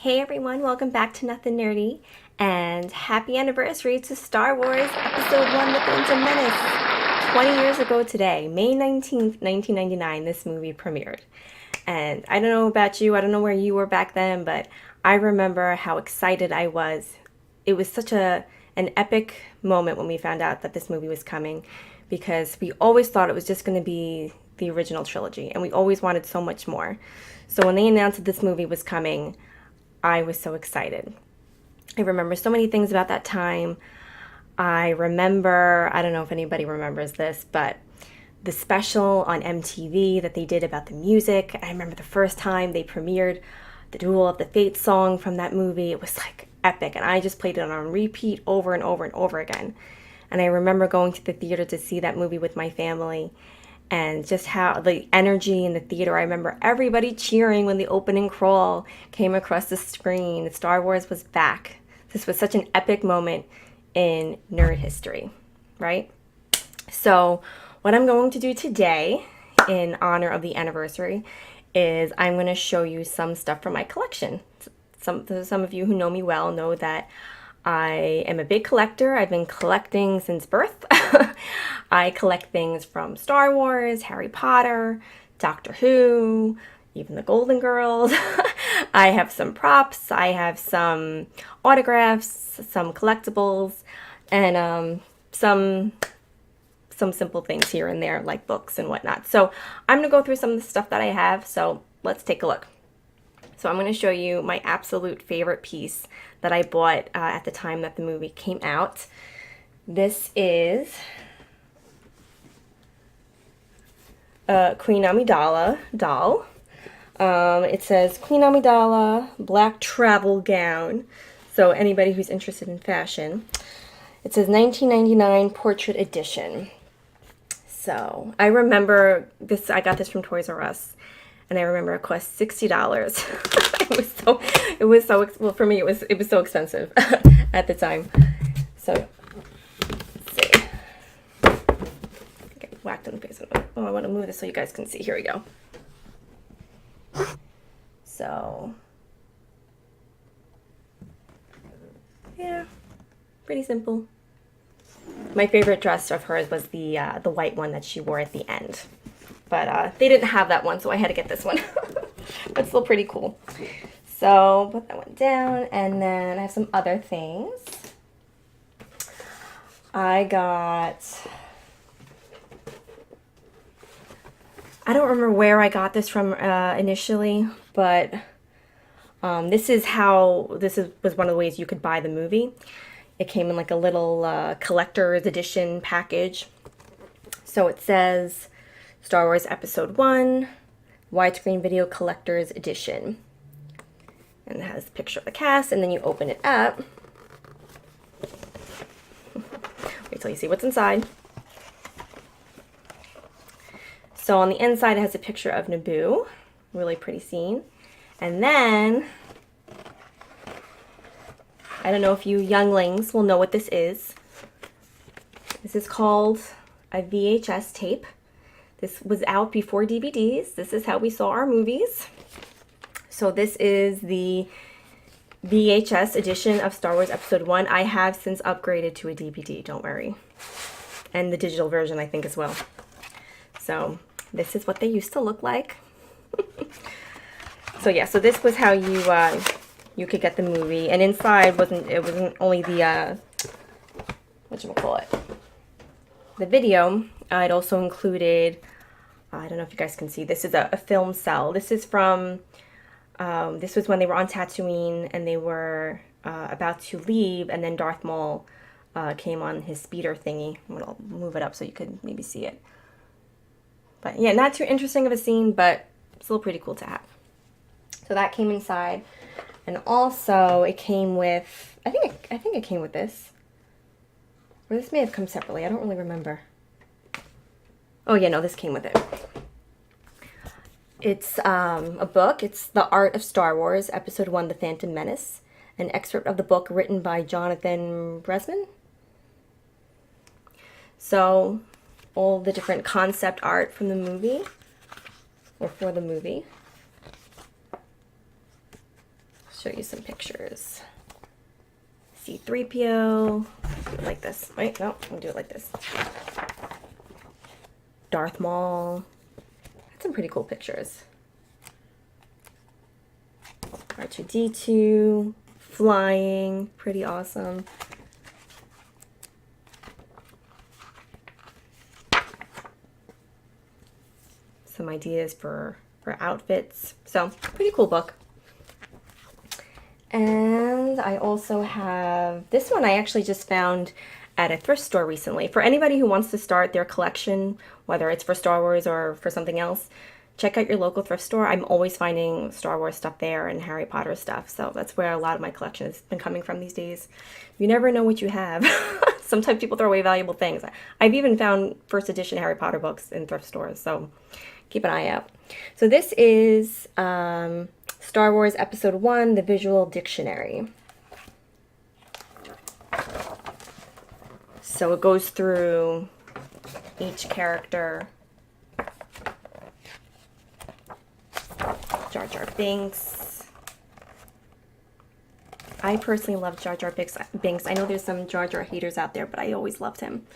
Hey everyone, welcome back to Nothing Nerdy, and happy anniversary to Star Wars Episode 1, The Phantom Menace. 20 years ago today, May 19th, 1999, this movie premiered. And I don't know about you, I don't know where you were back then, but I remember how excited I was. It was such an epic moment when we found out that this movie was coming, because we always thought it was just going to be the original trilogy, and we always wanted so much more. So when they announced that this movie was coming, I was so excited. I remember so many things about that time. I remember, I don't know if anybody remembers this, but the special on MTV that they did about the music. I remember the first time they premiered the Duel of the Fates song from that movie. It was like epic, and I just played it on repeat over and over and over again. And I remember going to the theater to see that movie with my family, and just how the energy in the theater. I remember everybody cheering when the opening crawl came across the screen. Star Wars was back. This was such an epic moment in nerd history, right? So what I'm going to do today in honor of the anniversary is I'm going to show you some stuff from my collection. Some of you who know me well know that I am a big collector. I've been collecting since birth. I collect things from Star Wars, Harry Potter, Doctor Who, even the Golden Girls. I have some props. I have some autographs, some collectibles, and some simple things here and there like books and whatnot. So I'm gonna go through some of the stuff that I have. So let's take a look. So I'm going to show you my absolute favorite piece that I bought at the time that the movie came out. This is Queen Amidala doll. It says Queen Amidala black travel gown. So anybody who's interested in fashion. It says 1999 portrait edition. So I remember this, I got this from Toys R Us. And I remember it cost $60. it was so well for me. It was so expensive at the time. So let's see. Get whacked in the face. Oh, I want to move this so you guys can see. Here we go. So yeah, pretty simple. My favorite dress of hers was the white one that she wore at the end. But they didn't have that one, so I had to get this one. But still pretty cool. So put that one down, and then I have some other things. I don't remember where I got this from initially, but this was one of the ways you could buy the movie. It came in like a little collector's edition package. So it says Star Wars Episode 1, widescreen video collector's edition. And it has a picture of the cast, and then you open it up. Wait till you see what's inside. So on the inside it has a picture of Naboo. Really pretty scene. And then, I don't know if you younglings will know what this is. This is called a VHS tape. This was out before DVDs. This is how we saw our movies. So this is the VHS edition of Star Wars Episode 1. I have since upgraded to a DVD, don't worry. And the digital version, I think, as well. So this is what they used to look like. So yeah, so this was how you could get the movie. And inside wasn't only the whatchamacallit, the video. It also included, I don't know if you guys can see, this is a film cell. This is from, this was when they were on Tatooine and they were about to leave, and then Darth Maul came on his speeder thingy. I'll move it up so you could maybe see it. But yeah, not too interesting of a scene, but still pretty cool to have. So that came inside. And also it came with, I think it came with this. Or this may have come separately, I don't really remember. Oh yeah, no, this came with it. It's a book. It's The Art of Star Wars, Episode 1, The Phantom Menace. An excerpt of the book written by Jonathan Bresman. So, all the different concept art from the movie, or for the movie. show you some pictures. C-3PO, do it like this. Wait, no, I'm gonna do it like this. Darth Maul. That's some pretty cool pictures. R2-D2, flying, pretty awesome. Some ideas for outfits. So, pretty cool book. And I also have this one I actually just found at a thrift store recently. For anybody who wants to start their collection, whether it's for Star Wars or for something else, check out your local thrift store. I'm always finding Star Wars stuff there and Harry Potter stuff. So that's where a lot of my collection has been coming from these days. You never know what you have. Sometimes people throw away valuable things. I've even found first edition Harry Potter books in thrift stores. So keep an eye out. So this is Star Wars Episode 1, The Visual Dictionary. So it goes through each character. Jar Jar Binks. I personally love Jar Jar Binks. I know there's some Jar Jar haters out there, but I always loved him.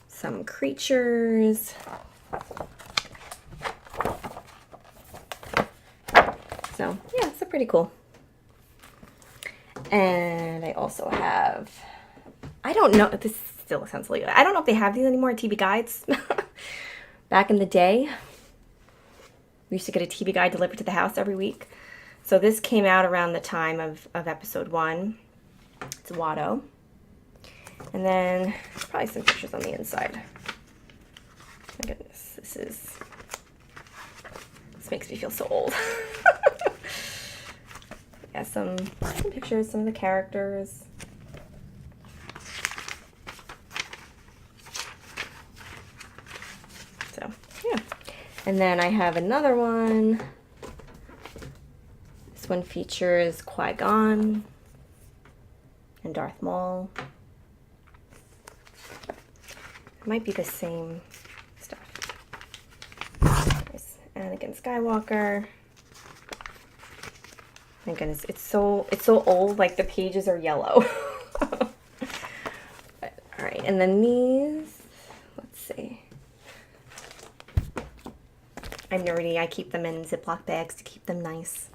Some creatures. So, yeah, it's pretty cool. And I also have, I don't know, this still sounds illegal. I don't know if they have these anymore, TV guides. Back in the day, we used to get a TV guide delivered to the house every week. So this came out around the time of Episode 1. It's Watto. And then probably some pictures on the inside. My goodness, this makes me feel so old. Yeah, some pictures, some of the characters. So, yeah. And then I have another one. This one features Qui-Gon and Darth Maul. It might be the same stuff. There's Anakin Skywalker. My goodness, it's so old, like the pages are yellow. But, all right, and then these, let's see. I'm nerdy, I keep them in Ziploc bags to keep them nice.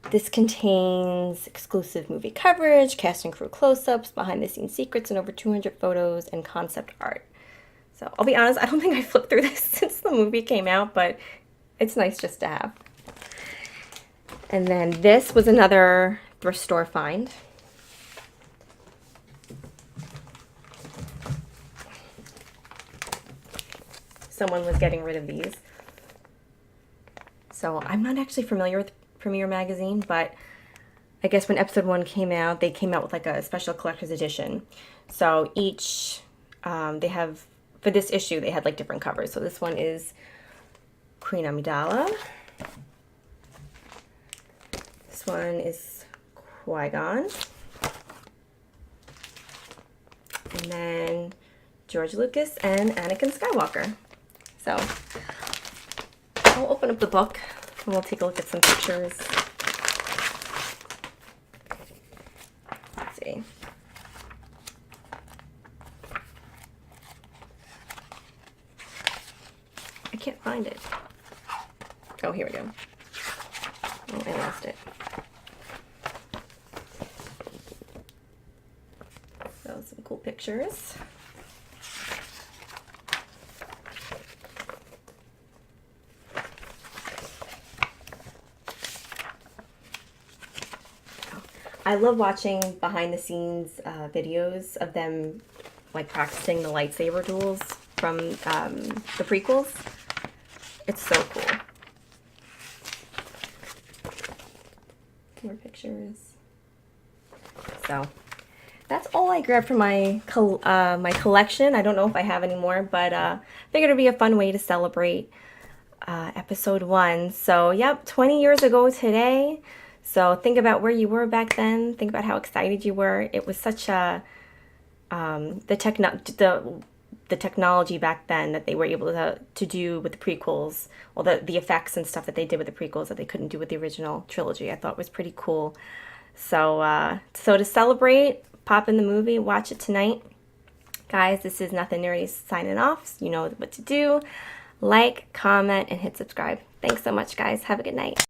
This contains exclusive movie coverage, cast and crew close-ups, behind-the-scenes secrets, and over 200 photos and concept art. So I'll be honest, I don't think I flipped through this since the movie came out, but it's nice just to have. And then this was another thrift store find. Someone was getting rid of these. So I'm not actually familiar with Premiere Magazine, but I guess when Episode 1 came out, they came out with like a special collector's edition. So each, they have, for this issue, they had like different covers. So this one is Queen Amidala. This one is Qui-Gon. And then George Lucas and Anakin Skywalker. So I'll open up the book and we'll take a look at some pictures. Let's see. I can't find it. Oh, here we go. Oh, I lost it. So some cool pictures. I love watching behind the scenes videos of them like practicing the lightsaber duels from the prequels. It's so cool. More pictures. So that's all I grabbed from my my collection. I don't know if I have any more, but I figured it'd be a fun way to celebrate Episode 1. So yep, 20 years ago today. So think about where you were back then. Think about how excited you were. It was such a the the technology back then that they were able to do with the prequels, well, the effects and stuff that they did with the prequels that they couldn't do with the original trilogy, I thought was pretty cool. So to celebrate, pop in the movie, watch it tonight. Guys, this is Nothing Nerdy signing off. You know what to do. Like, comment, and hit subscribe. Thanks so much, guys. Have a good night.